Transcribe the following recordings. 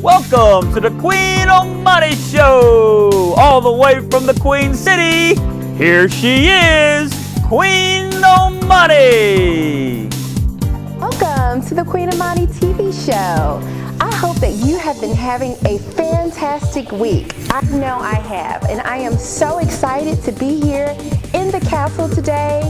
Welcome to the Queen Amani Show, all the way from the Queen City. Here she is, Queen Amani. Welcome to the Queen Amani TV show. I hope that you have been having a fantastic week. I know I have, and I am so excited to be here in the castle today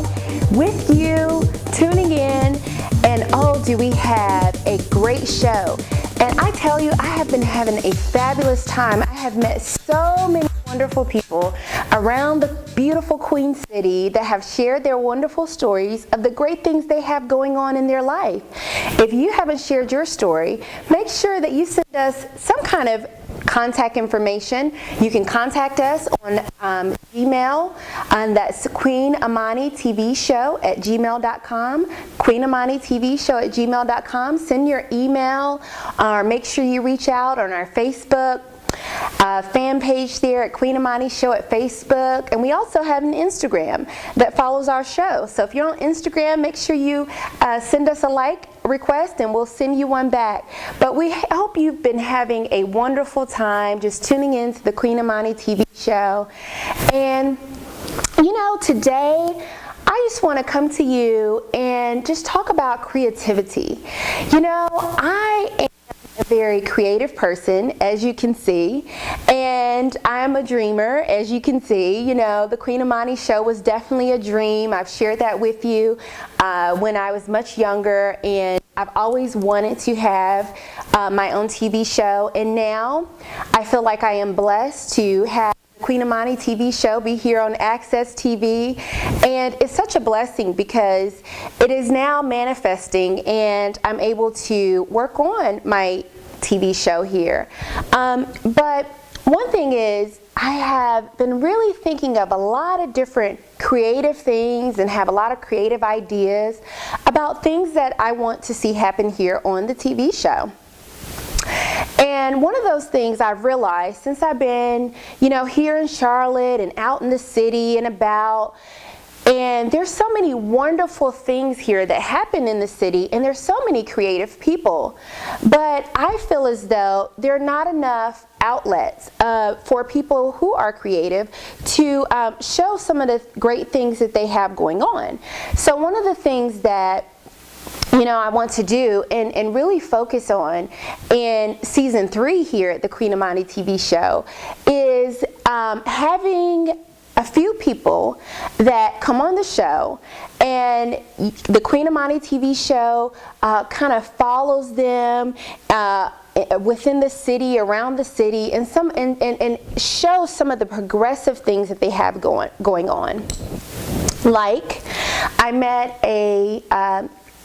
with you, tuning in, and oh, do we have a great show. And I tell you, I have been having a fabulous time. I have met so many wonderful people around the beautiful Queen City that have shared their wonderful stories of the great things they have going on in their life. If you haven't shared your story, make sure that you send us some kind of contact information. You can contact us on email, and that's queenamanitv@gmail.com, queenamanitv@gmail.com. Send your email, or make sure you reach out on our Facebook fan page there at Queen Amani Show at Facebook, and we also have an Instagram that follows our show. So if you're on Instagram, make sure you send us a like request and we'll send you one back. But we hope you've been having a wonderful time just tuning in to the Queen Amani TV show. And you know, today I just want to come to you and just talk about creativity. You know, I am a very creative person, as you can see, and I'm a dreamer, as you can see. You know, the Queen Amani Show was definitely a dream. I've shared that with you when I was much younger, and I've always wanted to have my own TV show, and now I feel like I am blessed to have Queen Amani TV show be here on Access TV, and it's such a blessing because it is now manifesting and I'm able to work on my TV show here. But one thing is, I have been really thinking of a lot of different creative things and have a lot of creative ideas about things that I want to see happen here on the TV show. And one of those things I've realized since I've been, you know, here in Charlotte and out in the city and about, and there's so many wonderful things here that happen in the city, and there's so many creative people, but I feel as though there are not enough outlets for people who are creative to show some of the great things that they have going on. So one of the things that I want to do and really focus on in season 3 here at the Queen Amani TV show is having a few people that come on the show, and the Queen Amani TV show kind of follows them within the city, around the city, and shows some of the progressive things that they have going on. Like, I met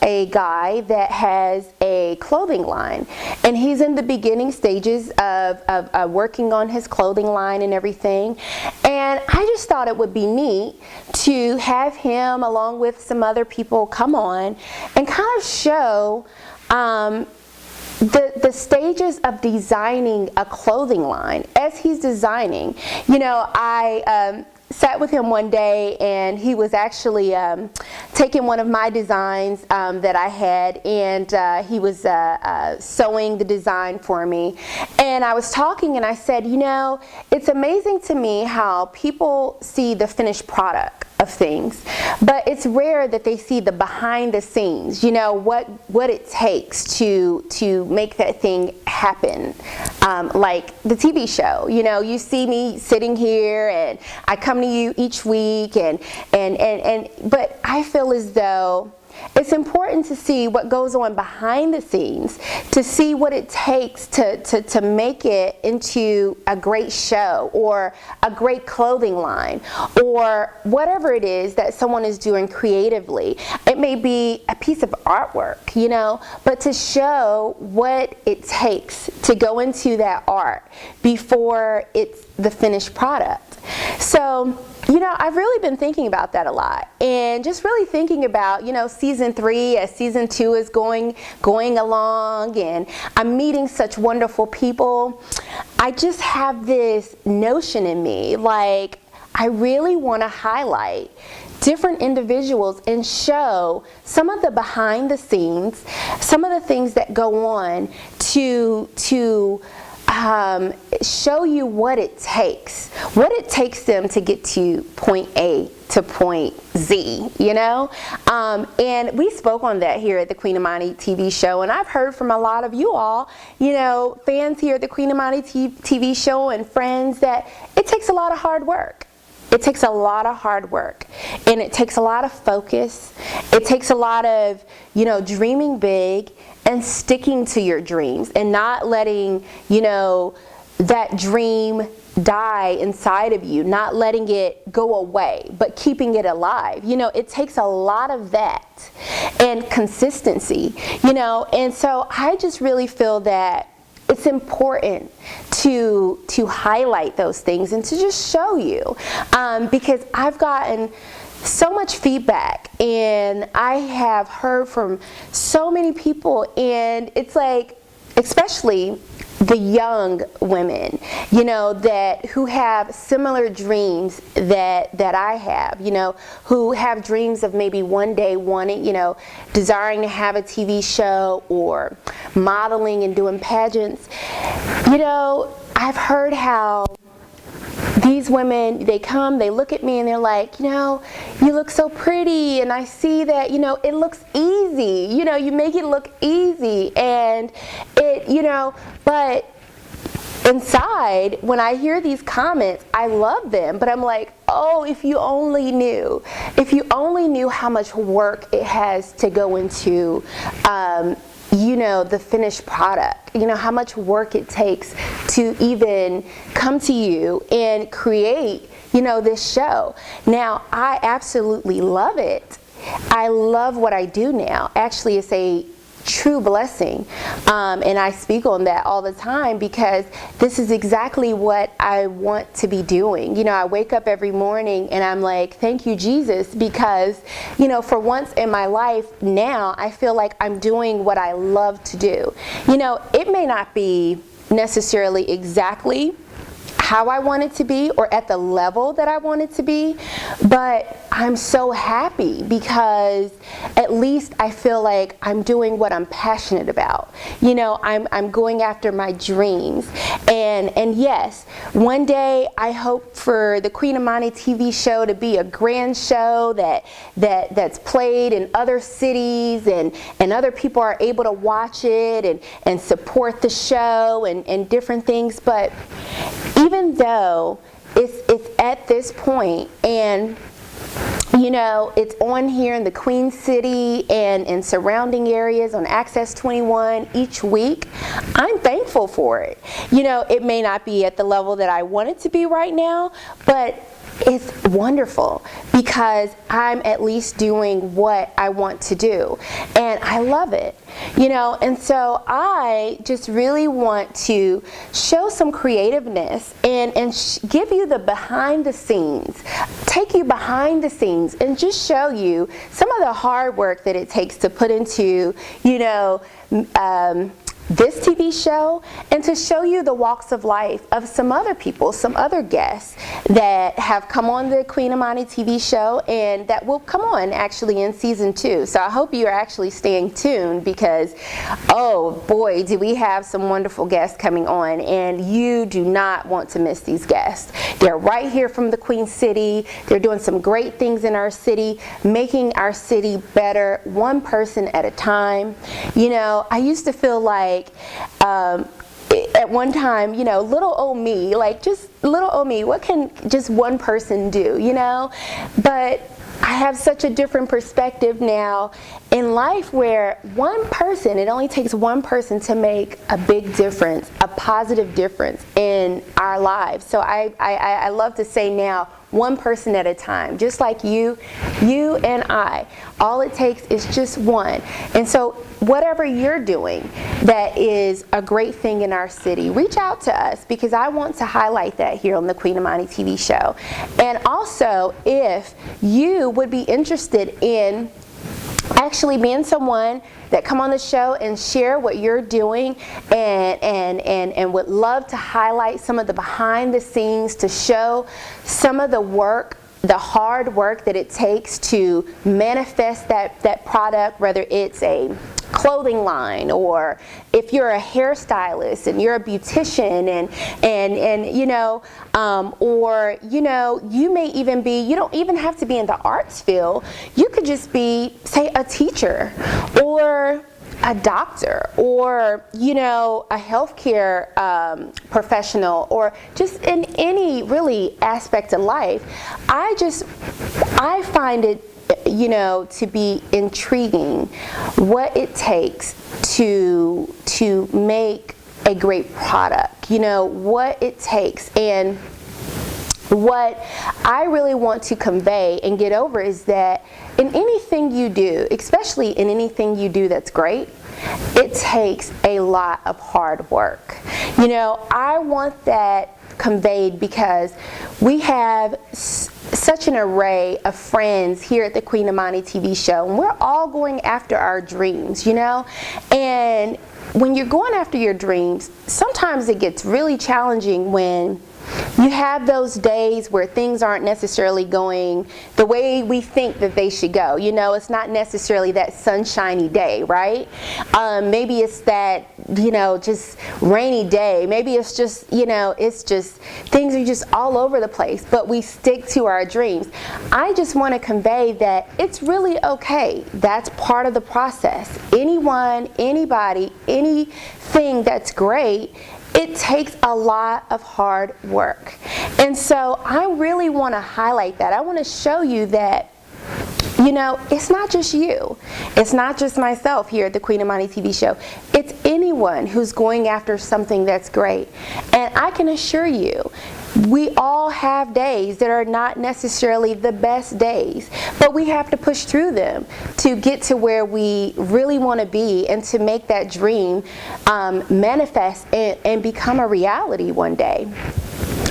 a guy that has a clothing line, and he's in the beginning stages of working on his clothing line and everything, and I just thought it would be neat to have him along with some other people come on and kind of show the stages of designing a clothing line as he's designing. You know, I sat with him one day, and he was actually taking one of my designs that I had, and he was sewing the design for me. And I was talking, and I said, you know, it's amazing to me how people see the finished product of things, but it's rare that they see the behind the scenes, you know, what it takes to make that thing happen. Like the TV show, you know, you see me sitting here and I come to you each week, but I feel as though it's important to see what goes on behind the scenes, to see what it takes to make it into a great show or a great clothing line or whatever it is that someone is doing creatively. It may be a piece of artwork, you know, but to show what it takes to go into that art before it's the finished product. So, you know, I've really been thinking about that a lot, and just really thinking about, you know, season 3 as season 2 is going along, and I'm meeting such wonderful people. I just have this notion in me, like, I really want to highlight different individuals and show some of the behind the scenes, some of the things that go on to show you what it takes them to get to point A to point Z, you know? And we spoke on that here at the Queen Amani TV show, and I've heard from a lot of you all, you know, fans here at the Queen Amani TV show and friends, that it takes a lot of hard work. It takes a lot of hard work, and it takes a lot of focus. It takes a lot of, you know, dreaming big and sticking to your dreams and not letting, you know, that dream die inside of you, not letting it go away, but keeping it alive. You know, it takes a lot of that and consistency, you know, and so I just really feel that it's important to highlight those things and to just show you, because I've gotten so much feedback and I have heard from so many people, and it's like, especially the young women, you know, who have similar dreams that I have, you know, who have dreams of maybe one day wanting, you know, desiring to have a TV show or modeling and doing pageants. You know, I've heard how these women, they come, they look at me and they're like, you know, you look so pretty, and I see that, you know, it looks easy, you know, you make it look easy, and it, you know, but inside, when I hear these comments, I love them, but I'm like, oh, if you only knew how much work it has to go into, you know, the finished product, you know, how much work it takes to even come to you and create, you know, this show. Now, I absolutely love it. I love what I do now. Actually, it's a true blessing, and I speak on that all the time, because this is exactly what I want to be doing. You know, I wake up every morning and I'm like, thank you, Jesus, because, you know, for once in my life now, I feel like I'm doing what I love to do. You know, it may not be necessarily exactly how I want it to be or at the level that I want it to be, but I'm so happy because at least I feel like I'm doing what I'm passionate about. You know, I'm going after my dreams, and yes, one day I hope for the Queen Amani TV show to be a grand show that's played in other cities, and other people are able to watch it and support the show and different things. But even though it's at this point, and you know, it's on here in the Queen City and in surrounding areas on Access 21 each week, I'm thankful for it. You know, it may not be at the level that I want it to be right now, but it's wonderful because I'm at least doing what I want to do, and I love it, you know. And so I just really want to show some creativeness and give you the behind the scenes, take you behind the scenes, and just show you some of the hard work that it takes to put into, you know, this TV show, and to show you the walks of life of some other people, some other guests that have come on the Queen Amani TV show and that will come on actually in season 2. So I hope you're actually staying tuned, because oh boy, do we have some wonderful guests coming on, and you do not want to miss these guests. They're right here from the Queen City. They're doing some great things in our city, making our city better, one person at a time. You know, I used to feel like at one time, you know, little old me, like just little old me, what can just one person do, you know? But I have such a different perspective now in life, where one person, it only takes one person to make a big difference, a positive difference in our lives. So I love to say now, one person at a time, just like you and I. All it takes is just one. And so whatever you're doing that is a great thing in our city, reach out to us, because I want to highlight that here on the Queen Amani TV show. And also, if you would be interested in actually being someone that come on the show and share what you're doing, and would love to highlight some of the behind the scenes, to show some of the work, the hard work that it takes to manifest that product, whether it's a clothing line, or if you're a hairstylist and you're a beautician, and you know, or you know, you may even be, you don't even have to be in the arts field. You could just be, say, a teacher, or a doctor, or you know, a healthcare professional, or just in any really aspect of life. I find it, you know, to be intriguing what it takes to make a great product, you know, what it takes. And what I really want to convey and get over is that in anything you do, especially in anything you do that's great, it takes a lot of hard work. You know, I want that conveyed because we have such an array of friends here at the Queen Amani TV show, and we're all going after our dreams, you know. And when you're going after your dreams, sometimes it gets really challenging when you have those days where things aren't necessarily going the way we think that they should go. You know, it's not necessarily that sunshiny day, right? Maybe it's that, you know, just rainy day. Maybe it's just, you know, it's just, things are just all over the place, but we stick to our dreams. I just want to convey that it's really okay. That's part of the process. Anyone, anybody, anything that's great, it takes a lot of hard work. And so I really want to highlight that. I want to show you that, you know, it's not just you. It's not just myself here at the Queen Amani TV show. It's anyone who's going after something that's great. And I can assure you, we all have days that are not necessarily the best days, but we have to push through them to get to where we really want to be and to make that dream manifest and become a reality one day.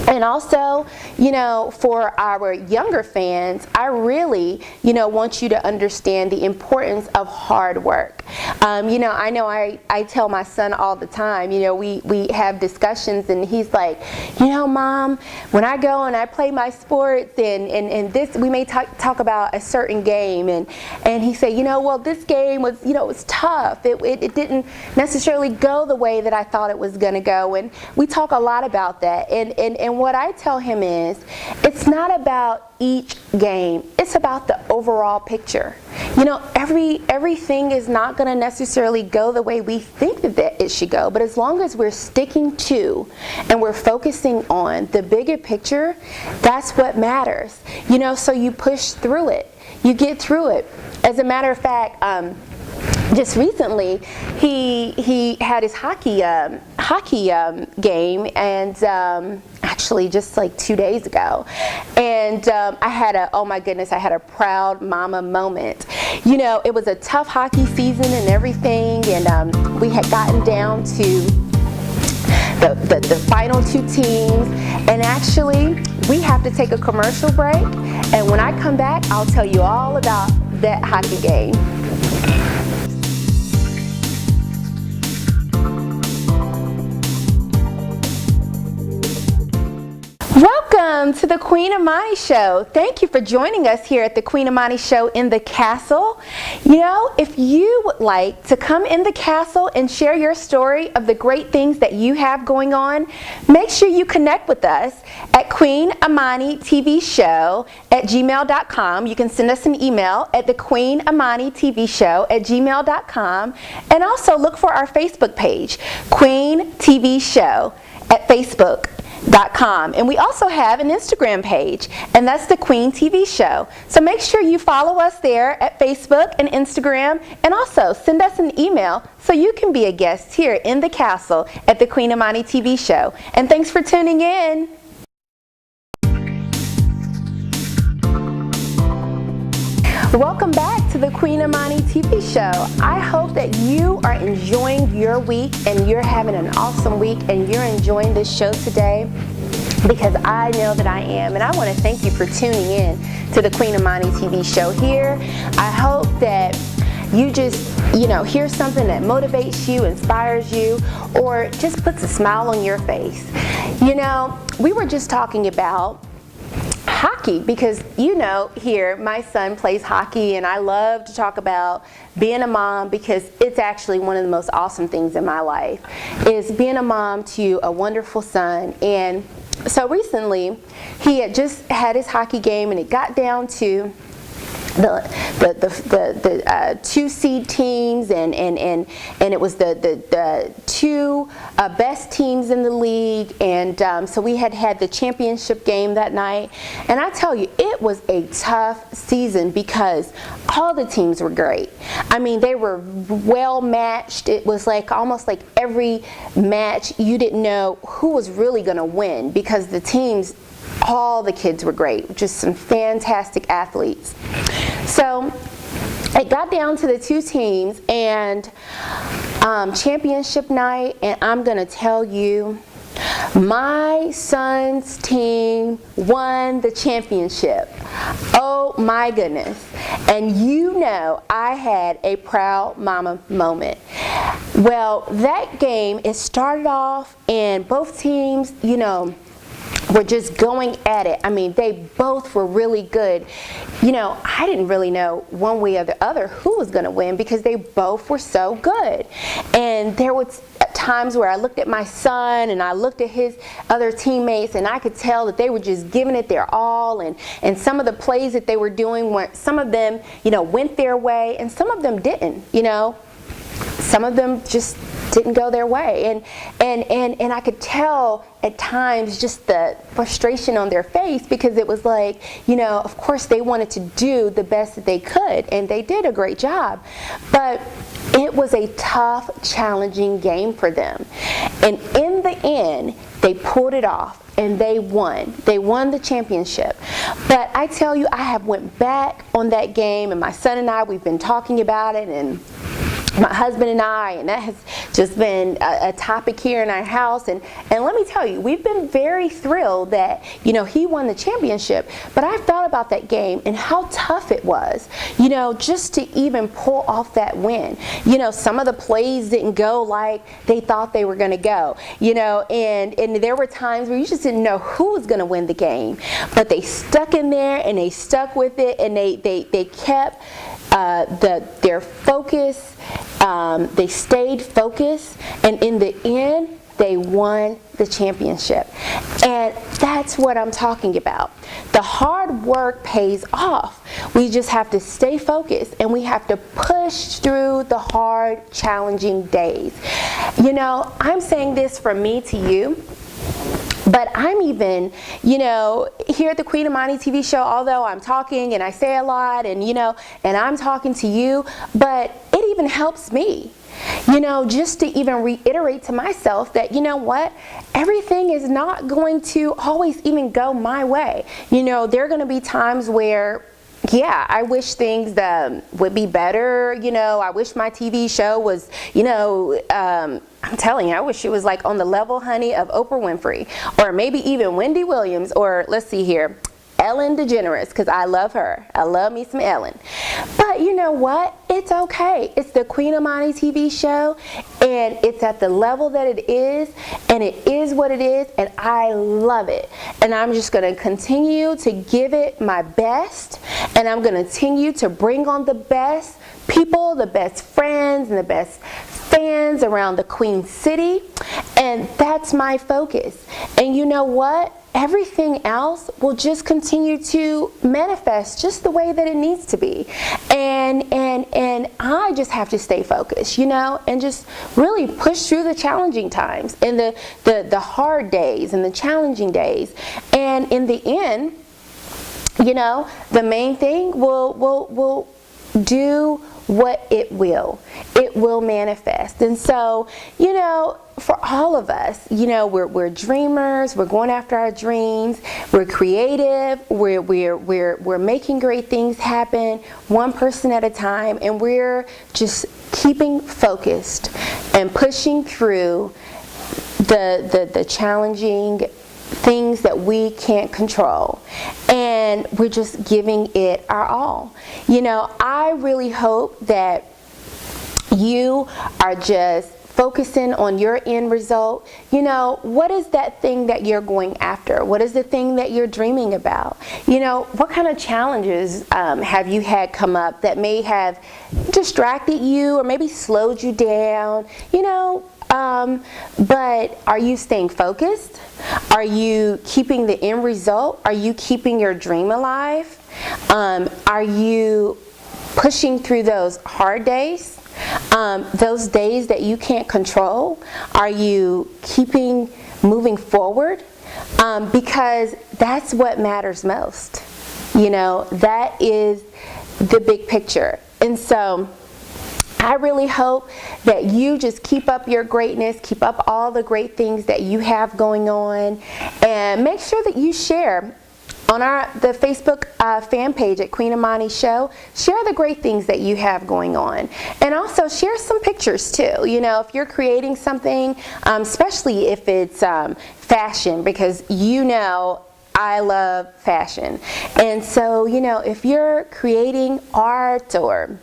And also, you know, for our younger fans, I really, you know, want you to understand the importance of hard work. You know I tell my son all the time, you know, we have discussions, and he's like, you know, Mom, when I go and I play my sports and this, we may talk about a certain game, and he say, you know, well, this game was, you know, it was tough. It didn't necessarily go the way that I thought it was going to go. And we talk a lot about that. And what I tell him is, it's not about each game, it's about the overall picture. You know, everything is not going to necessarily go the way we think that it should go, but as long as we're sticking to and we're focusing on the bigger picture, that's what matters. You know, so you push through it, you get through it. As a matter of fact, just recently, he had his hockey game, and actually just like 2 days ago, and I had a proud mama moment. You know, it was a tough hockey season and everything, and we had gotten down to the final two teams, and actually we have to take a commercial break, and when I come back, I'll tell you all about that hockey game. Welcome to the Queen Amani Show. Thank you for joining us here at the Queen Amani Show in the castle. You know, if you would like to come in the castle and share your story of the great things that you have going on, make sure you connect with us at queenamanitvshow@gmail.com. You can send us an email at thequeenamanitvshow@gmail.com, and also look for our Facebook page, Queen TV Show at Facebook.com. And we also have an Instagram page, and that's the Queen TV Show. So make sure you follow us there at Facebook and Instagram, and also send us an email so you can be a guest here in the castle at the Queen Amani TV Show. And thanks for tuning in. Welcome back to the Queen Amani TV show. I hope that you are enjoying your week and you're having an awesome week and you're enjoying this show today, because I know that I am, and I want to thank you for tuning in to the Queen Amani TV show here. I hope that you just, you know, hear something that motivates you, inspires you, or just puts a smile on your face. You know, we were just talking about hockey hockey, because here my son plays hockey, and I love to talk about being a mom, because it's actually one of the most awesome things in my life, is being a mom to a wonderful son. And so recently he had just had his hockey game, and it got down to the 2 seed teams, and it was the 2 best teams in the league, and so we had the championship game that night. And I tell you, it was a tough season because all the teams were great. I mean, they were well matched. It was almost like every match you didn't know who was really going to win, because the teams, all the kids were great, just some fantastic athletes. So it got down to the 2 teams, and championship night, and I'm going to tell you, my son's team won the championship. Oh my goodness. And I had a proud mama moment. Well, that game, it started off, and both teams, were just going at it. I mean, they both were really good. I didn't really know one way or the other who was going to win, because they both were so good. And there was times where I looked at my son and I looked at his other teammates, and I could tell that they were just giving it their all, and some of the plays that they were doing, some of them, went their way, and some of them didn't. Some of them just didn't go their way, and I could tell at times just the frustration on their face, because it was like, of course they wanted to do the best that they could, and they did a great job, but it was a tough, challenging game for them. And in the end, they pulled it off, and they won. They won the championship. But I tell you, I have went back on that game, and my son and I, we've been talking about it, and my husband and I, and that has just been a topic here in our house. And let me tell you, we've been very thrilled that, he won the championship. But I've thought about that game and how tough it was, just to even pull off that win. Some of the plays didn't go like they thought they were going to go, and there were times where you just didn't know who was going to win the game. But they stuck in there, and they stuck with it, and they kept their focus. They stayed focused, and in the end, they won the championship. And that's what I'm talking about. The hard work pays off. We just have to stay focused, and we have to push through the hard, challenging days. I'm saying this from me to you. But I'm even, here at the Queen Amani TV show, although I'm talking and I say a lot, and and I'm talking to you, but it even helps me, just to even reiterate to myself that, what, everything is not going to always even go my way. There are going to be times where, yeah, I wish things would be better. I wish my TV show was, I'm telling you, I wish it was like on the level, honey, of Oprah Winfrey, or maybe even Wendy Williams, or let's see here, Ellen DeGeneres, because I love her. I love me some Ellen. But you know what? It's okay. It's the Queen Amani TV show, and it's at the level that it is, and it is what it is, and I love it. And I'm just going to continue to give it my best, and I'm going to continue to bring on the best people, the best friends, and the best fans around the Queen City, and that's my focus. And you know what? Everything else will just continue to manifest just the way that it needs to be. And I just have to stay focused, and just really push through the challenging times, and the hard days, and the challenging days. And in the end, the main thing will do what it will. It will manifest. And so, for all of us, we're dreamers. We're going after our dreams. We're creative. We're making great things happen, one person at a time, and we're just keeping focused and pushing through the challenging things that we can't control, and we're just giving it our all. I really hope that you are just focusing on your end result, you know, what is that thing that you're going after? What is the thing that you're dreaming about? You know, what kind of challenges have you had come up that may have distracted you or maybe slowed you down? You know, but are you staying focused? Are you keeping the end result? Are you keeping your dream alive? Are you pushing through those hard days? Those days that you can't control? Are you keeping moving forward? Because that's what matters most. You know, that is the big picture. And so I really hope that you just keep up your greatness, keep up all the great things that you have going on, and make sure that you share on the Facebook fan page at Queen Amani Show. Share the great things that you have going on, and also share some pictures too. You know, if you're creating something, especially if it's fashion, because you know I love fashion. And so, you know, if you're creating art or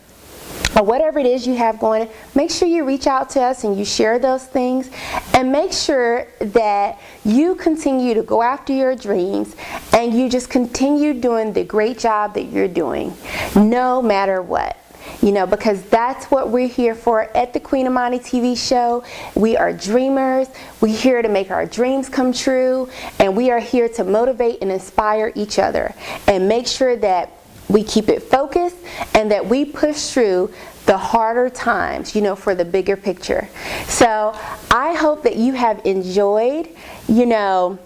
whatever it is you have going, make sure you reach out to us and you share those things, and make sure that you continue to go after your dreams and you just continue doing the great job that you're doing, no matter what. You know, because that's what we're here for at the Queen Amani TV show. We are dreamers. We're here to make our dreams come true, and we are here to motivate and inspire each other and make sure that we keep it focused and that we push through the harder times, you know, for the bigger picture. So I hope that you have enjoyed, you know,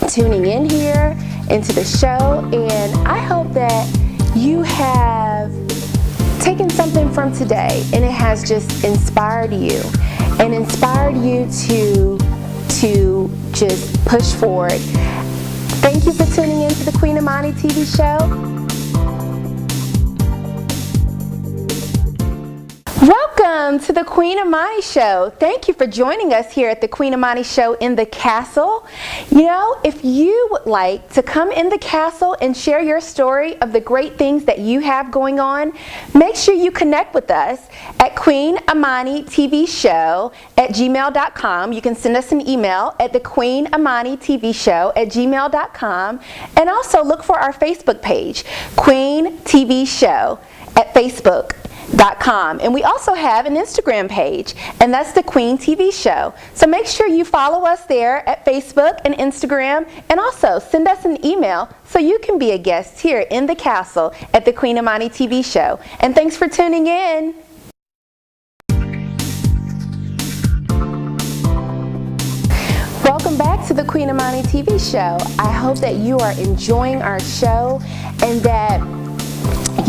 tuning in here into the show, and I hope that you have taken something from today and it has just inspired you to just push forward. Thank you for tuning in to the Queen Amani TV show. Welcome to the Queen Amani Show. Thank you for joining us here at the Queen Amani Show in the castle. You know, if you would like to come in the castle and share your story of the great things that you have going on, make sure you connect with us at Queen Amani TV Show at gmail.com. You can send us an email at the Queen Amani TV Show at gmail.com, and also look for our Facebook page, Queen TV Show at Facebook.com. And we also have an Instagram page, and that's the Queen TV Show. So make sure you follow us there at Facebook and Instagram, and also send us an email so you can be a guest here in the castle at the Queen Amani TV Show. And thanks for tuning in. Welcome back to the Queen Amani TV Show. I hope that you are enjoying our show and that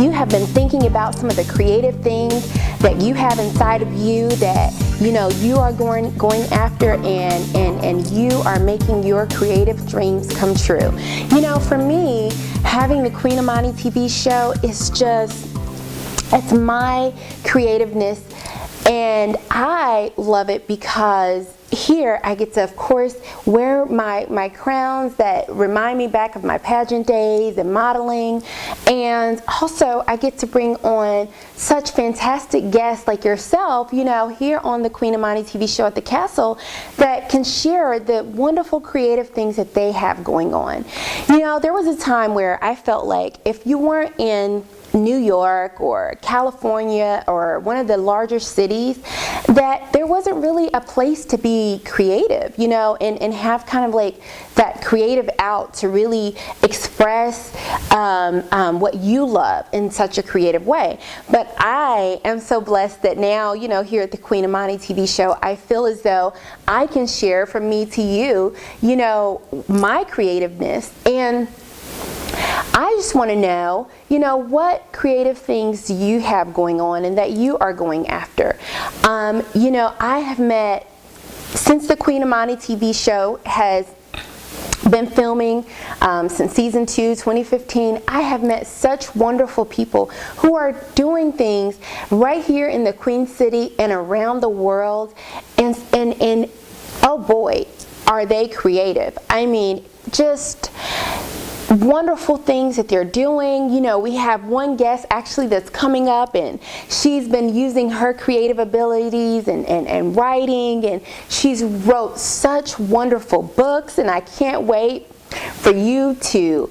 you have been thinking about some of the creative things that you have inside of you that, you know, you are going after, and you are making your creative dreams come true. You know, for me, having the Queen Amani TV show is just, it's my creativeness, and I love it because here I get to, of course, wear my crowns that remind me back of my pageant days and modeling, and also I get to bring on such fantastic guests like yourself, you know, here on the Queen Amani TV show at the castle, that can share the wonderful creative things that they have going on. You know, there was a time where I felt like if you weren't in New York or California or one of the larger cities, that there wasn't really a place to be creative, you know, and have kind of like that creative out to really express what you love in such a creative way. But I am so blessed that now, you know, here at the Queen Amani TV show, I feel as though I can share from me to you, you know, my creativeness. And I just want to know, you know, what creative things do you have going on and that you are going after? You know, I have met, since the Queen Amani TV show has been filming since season 2, 2015, I have met such wonderful people who are doing things right here in the Queen City and around the world, and oh boy, are they creative. I mean, just wonderful things that they're doing. You know, we have one guest actually that's coming up, and she's been using her creative abilities and writing, and she's wrote such wonderful books, and I can't wait for you to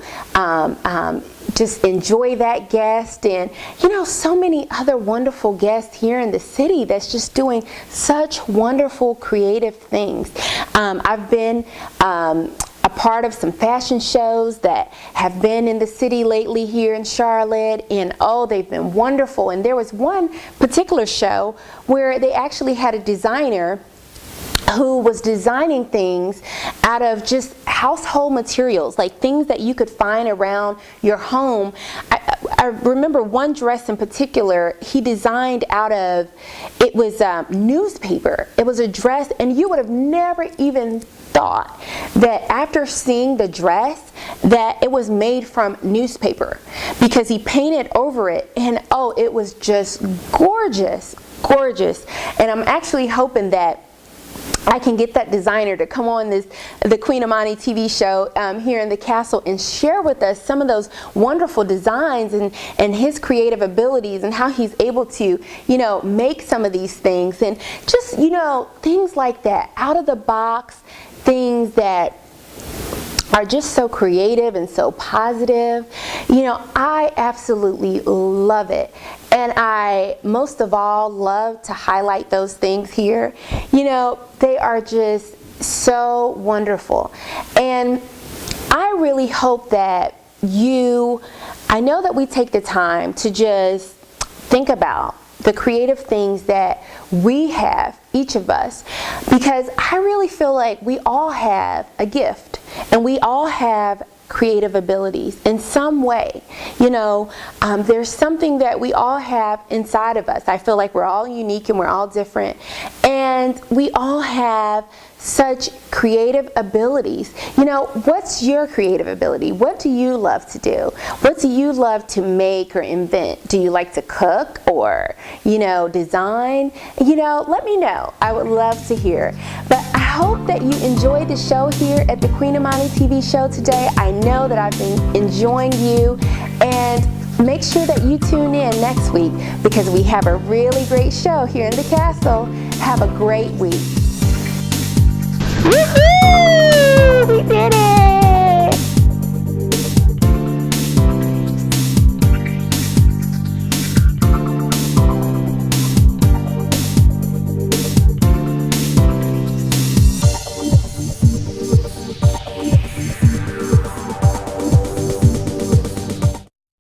just enjoy that guest. And you know, so many other wonderful guests here in the city that's just doing such wonderful creative things. I've been a part of some fashion shows that have been in the city lately here in Charlotte, and oh, they've been wonderful. And there was one particular show where they actually had a designer who was designing things out of just household materials, like things that you could find around your home. I remember one dress in particular he designed out of, it was newspaper. It was a dress, and you would have never even thought that after seeing the dress that it was made from newspaper, because he painted over it, and oh, it was just gorgeous, gorgeous. And I'm actually hoping that I can get that designer to come on the Queen Amani TV show here in the castle and share with us some of those wonderful designs and his creative abilities and how he's able to, you know, make some of these things, and just, you know, things like that, out of the box, things that are just so creative and so positive. You know, I absolutely love it. And I, most of all, love to highlight those things here. You know, they are just so wonderful. And I really hope that I know that we take the time to just think about the creative things that we have, each of us, because I really feel like we all have a gift, and we all have creative abilities in some way. You know, there's something that we all have inside of us. I feel like we're all unique and we're all different, and we all have such creative abilities. You know, what's your creative ability? What do you love to do? What do you love to make or invent? Do you like to cook or, you know, design? You know, let me know. I would love to hear. But I hope that you enjoyed the show here at the Queen Amani TV show today. I know that I've been enjoying you, and make sure that you tune in next week, because we have a really great show here in the castle. Have a great week. Woohoo! We did it!